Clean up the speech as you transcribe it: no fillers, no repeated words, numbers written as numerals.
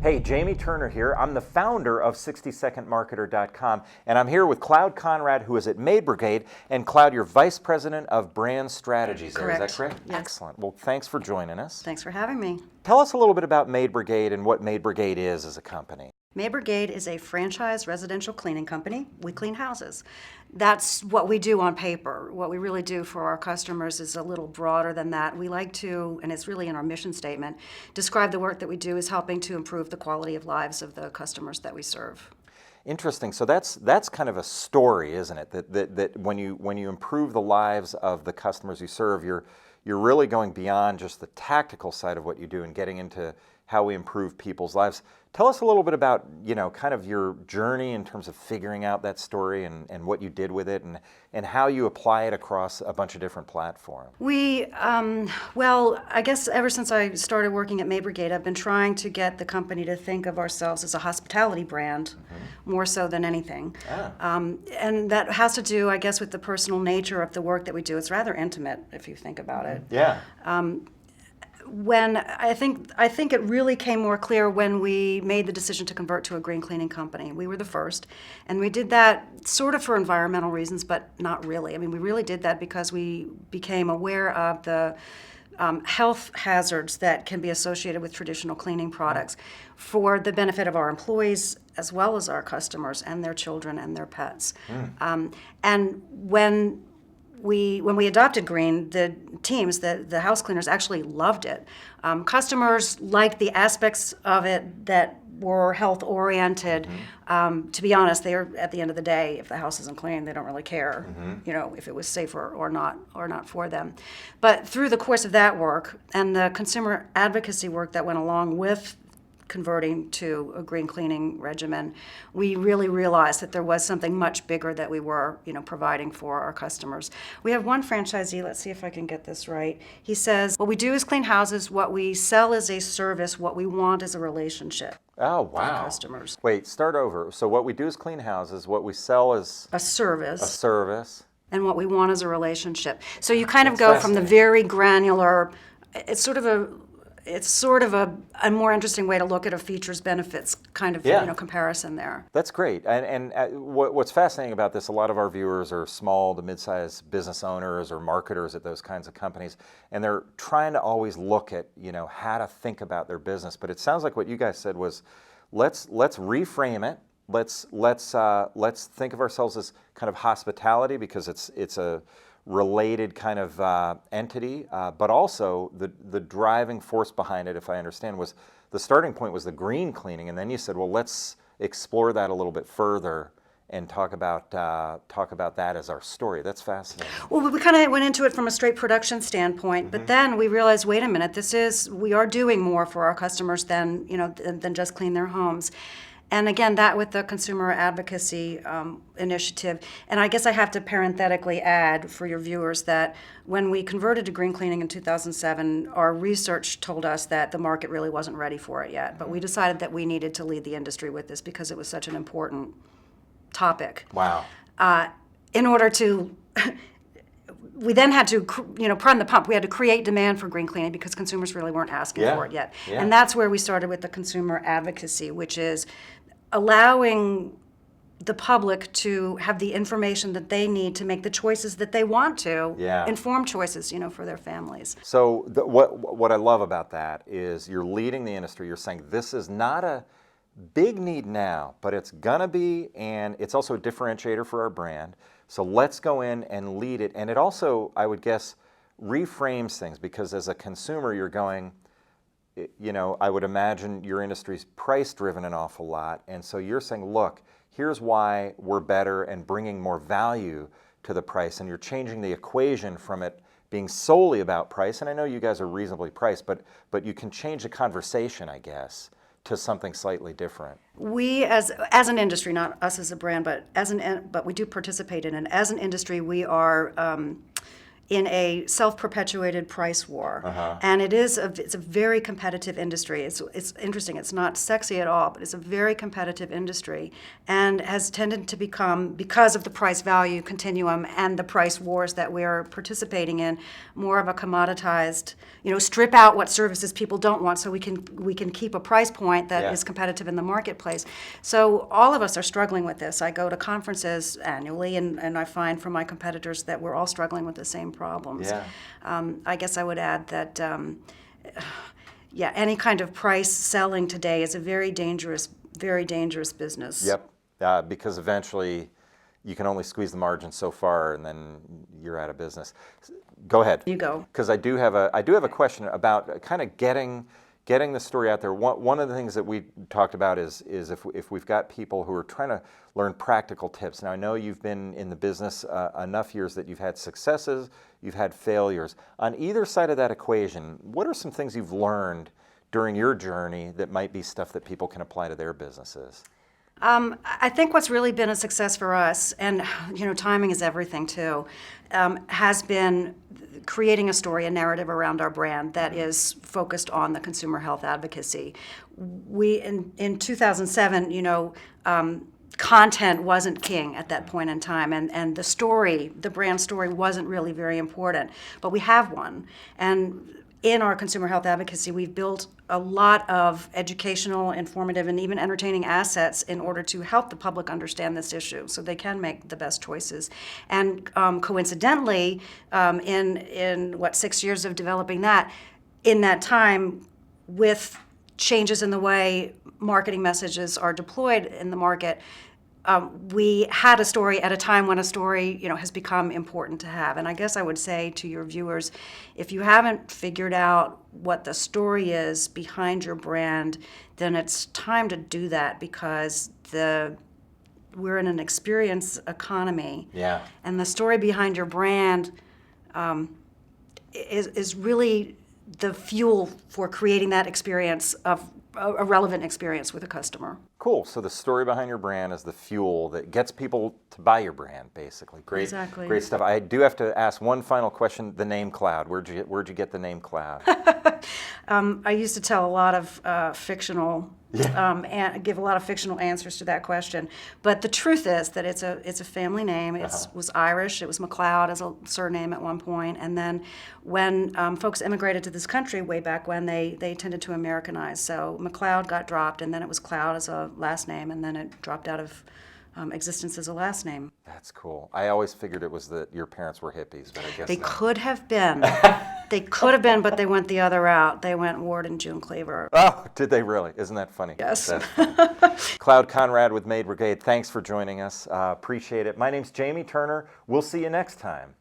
Hey, Jamie Turner here. I'm the founder of 60secondmarketer.com, and I'm here with Cloud Conrad, who is at Maid Brigade. And Cloud, you're Vice President of Brand Strategies there. Is that correct? Yes. Excellent. Well, thanks for joining us. Thanks for having me. Tell us a little bit about Maid Brigade and what Maid Brigade is as a company. Maid Brigade is a franchise residential cleaning company. We clean houses. That's what we do on paper. What we really do for our customers is a little broader than that. We like to, and it's really in our mission statement, describe the work that we do as helping to improve the quality of lives of the customers that we serve. Interesting. So that's kind of a story, isn't it? That when you improve the lives of the customers you serve, you're really going beyond just the tactical side of what you do and getting into how we improve people's lives. Tell us a little bit about, kind of your journey in terms of figuring out that story and what you did with it and how you apply it across a bunch of different platforms. Well, I guess ever since I started working at Maid Brigade, I've been trying to get the company to think of ourselves as a hospitality brand, more so than anything. And that has to do, I guess, with the personal nature of the work that we do. It's rather intimate, if you think about it. Yeah. When I think it really came more clear when we made the decision to convert to a green cleaning company. We were the first, and we did that sort of for environmental reasons, but not really. I mean, we really did that because we became aware of the health hazards that can be associated with traditional cleaning products for the benefit of our employees as well as our customers and their children and their pets. And when we adopted green, the teams, the house cleaners actually loved it. Customers liked the aspects of it that were health oriented. To be honest, they are, at the end of the day, if the house isn't clean, they don't really care, if it was safer or not for them. But through the course of that work and the consumer advocacy work that went along with converting to a green cleaning regimen, we really realized that there was something much bigger that we were, providing for our customers. We have one franchisee, let's see if I can get this right. He says, what we do is clean houses, what we sell is a service, what we want is a relationship. Oh, wow. For our customers. Wait, start over. So what we do is clean houses, what we sell is a service. A service. And what we want is a relationship. So you kind of go from the very granular, it's sort of a more interesting way to look at a features benefits kind of comparison there. That's great. And what's fascinating about this, a lot of our viewers are small to mid-sized business owners or marketers at those kinds of companies, and they're trying to always look at how to think about their business. But it sounds like what you guys said was, let's reframe it. Let's think of ourselves as kind of hospitality because it's a related kind of entity, but also the driving force behind it, if I understand, was the starting point was the green cleaning, and then you said, well, let's explore that a little bit further and talk about that as our story. That's fascinating. Well, we kind of went into it from a straight production standpoint, but then we realized, wait a minute, we are doing more for our customers than just clean their homes. And again, that with the consumer advocacy initiative. And I guess I have to parenthetically add for your viewers that when we converted to green cleaning in 2007, our research told us that the market really wasn't ready for it yet. But we decided that we needed to lead the industry with this because it was such an important topic. Wow. In order to... We then had to, prime the pump. We had to create demand for green cleaning because consumers really weren't asking for it yet. Yeah. And that's where we started with the consumer advocacy, which is allowing the public to have the information that they need to make the choices that they want to, informed choices, for their families. So what I love about that is you're leading the industry. You're saying this is not a big need now, but it's gonna be, and it's also a differentiator for our brand. So let's go in and lead it. And it also, I would guess, reframes things because as a consumer, you're going, I would imagine your industry's price driven an awful lot. And so you're saying, look, here's why we're better and bringing more value to the price. And you're changing the equation from it being solely about price. And I know you guys are reasonably priced, but you can change the conversation, I guess, to something slightly different. We, as an industry, not us as a brand, but we do participate in it. As an industry, we are in a self-perpetuated price war. And it's a very competitive industry. It's interesting. It's not sexy at all, but it's a very competitive industry and has tended to become, because of the price-value continuum and the price wars that we're participating in, more of a commoditized, strip out what services people don't want so we can keep a price point that is competitive in the marketplace. So all of us are struggling with this. I go to conferences annually, and I find from my competitors that we're all struggling with the same problems. I guess I would add that, any kind of price selling today is a very dangerous business. Yep, because eventually you can only squeeze the margin so far, and then you're out of business. Go ahead. You go. Because I do have a question about kind of getting the story out there. One of the things that we talked about is if we've got people who are trying to learn practical tips. Now, I know you've been in the business enough years that you've had successes, you've had failures. On either side of that equation, what are some things you've learned during your journey that might be stuff that people can apply to their businesses? I think what's really been a success for us, and timing is everything too, has been creating a story, a narrative around our brand that is focused on the consumer health advocacy. We in 2007, content wasn't king at that point in time, and the brand story wasn't really very important, but we have one. And in our consumer health advocacy, we've built a lot of educational, informative, and even entertaining assets in order to help the public understand this issue so they can make the best choices. And coincidentally, in 6 years of developing that, in that time, with changes in the way marketing messages are deployed in the market, we had a story at a time when a story, has become important to have. And I guess I would say to your viewers, if you haven't figured out what the story is behind your brand, then it's time to do that, because we're in an experience economy. Yeah. And the story behind your brand is really the fuel for creating that experience of a relevant experience with a customer. Cool. So the story behind your brand is the fuel that gets people to buy your brand, basically. Great, Exactly. Great stuff. I do have to ask one final question. The name Cloud. Where'd you get the name Cloud? I used to tell a lot of fictional, and give a lot of fictional answers to that question. But the truth is that it's a family name. It was Irish. It was MacLeod as a surname at one point. And then when folks immigrated to this country way back when, they tended to Americanize. So MacLeod got dropped, and then it was Cloud as a last name, and then it dropped out of existence as a last name. That's cool. I always figured it was that your parents were hippies, but I guess They not. could have been. They could have been, but they went the other route. They went Ward and June Cleaver. Oh, did they really? Isn't that funny? Yes. That's funny. Cloud Conrad with Made Brigade, thanks for joining us. Appreciate it. My name's Jamie Turner. We'll see you next time.